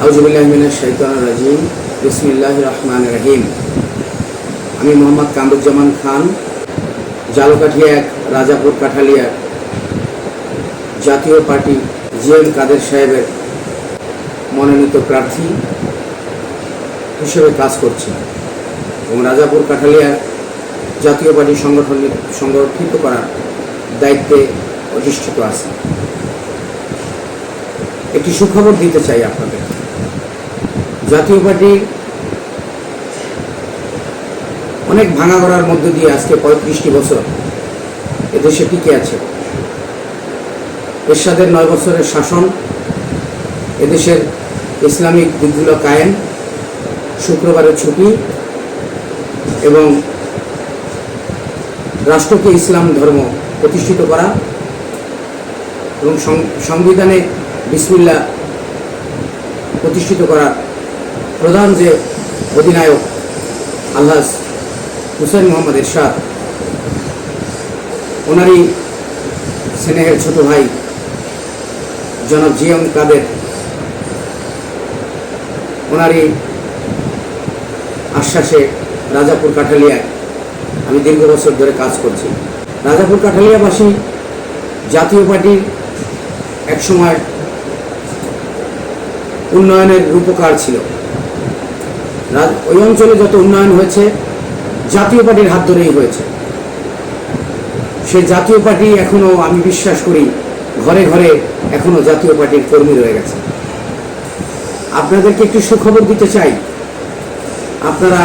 আউযুবিল্লাহি মিনাশ শাইতানির রাজিম। বিসমিল্লাহির রহমানির রহিম। আমি মোহাম্মদ কামরুজ্জামান খান, জালকাঠিয়া 1 রাজাপুর কাঠালিয়া জাতীয় পার্টি জিএম কাদের সাহেবের মনোনীত প্রার্থী হিসেবে কাজ করছি এবং রাজাপুর কাঠালিয়া জাতীয় পার্টি সংগঠিত করার দায়িত্বে অধিষ্ঠিত আছি। একটি সুখবর দিতে চাই আপনাদের। জাতীয় পার্টি অনেক ভাঙাগড়ার মধ্য দিয়ে আজকে 35টি বছর এদেশে টিকে আছে। এরশাদের 9 বছরের শাসন, এদেশের ইসলামিক দিকগুলো কায়েম, শুক্রবারের ছুটি এবং রাষ্ট্রকে ইসলাম ধর্ম প্রতিষ্ঠিত করা এবং সংবিধানে বিসমিল্লাহ প্রতিষ্ঠিত করার প্রধান যে অধিনায়ক আলহাজ হুসেইন মোহাম্মদ এরশাদ, ওনারই স্নেহের ছোট ভাই জনাব জিএম কাদের, ওনারই আশ্বাসে রাজাপুর কাঠালিয়ায় আমি দীর্ঘ বছর ধরে কাজ করছি। রাজাপুর কাঠালিয়াবাসী জাতীয় পার্টির একসময় উন্নয়নের রূপকার ছিল। ওই অঞ্চলে যত উন্নয়ন হয়েছে জাতীয় পার্টির হাত ধরেই হয়েছে। সেই জাতীয় পার্টি এখনো, আমি বিশ্বাস করি, ঘরে ঘরে এখনো জাতীয় পার্টির কর্মী রয়ে গেছে। আপনাদেরকে একটি সুখবর দিতে চাই, আপনারা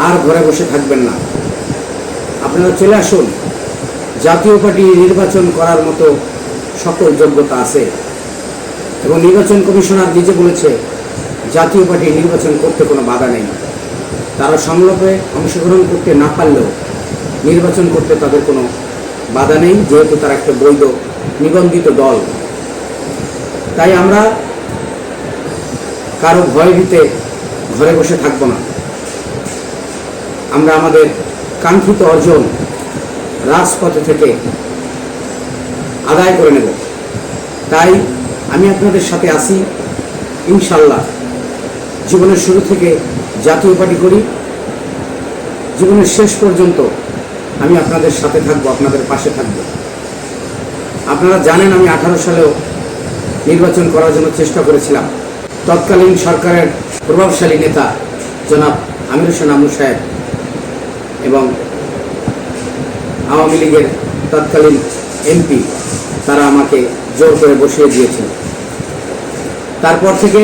আর ঘরে বসে থাকবেন না, আপনারা চলে আসুন। জাতীয় পার্টি নির্বাচন করার মতো সকল যোগ্যতা আছে এবং নির্বাচন কমিশনার নিজে বলেছে জাতীয় পার্টি নির্বাচন করতে কোনো বাধা নেই। তারা সংলাপে অংশগ্রহণ করতে না পারলেও নির্বাচন করতে তাদের কোনো বাধা নেই, যেহেতু তারা একটা বৈধ নিবন্ধিত দল। তাই আমরা কারো ভয় দিতে ঘরে বসে থাকব না। আমরা আমাদের কাঙ্ক্ষিত অর্জন রাজপথে থেকে আদায় করে নেব। তাই আমি আপনাদের সাথে আছি ইনশাল্লাহ। জীবনের শুরু থেকে জাতীয় পার্টি করি, জীবনের শেষ পর্যন্ত আমি আপনাদের সাথে থাকবো, আপনাদের পাশে থাকব। আপনারা জানেন আমি 18 সালেও নির্বাচন করার জন্য চেষ্টা করেছিলাম। তৎকালীন সরকারের প্রভাবশালী নেতা জনাব আমির হোসেন আমু সাহেব এবং আওয়ামী লীগের তৎকালীন এমপি তারা আমাকে জোর করে বসিয়ে দিয়েছিল। তারপর থেকে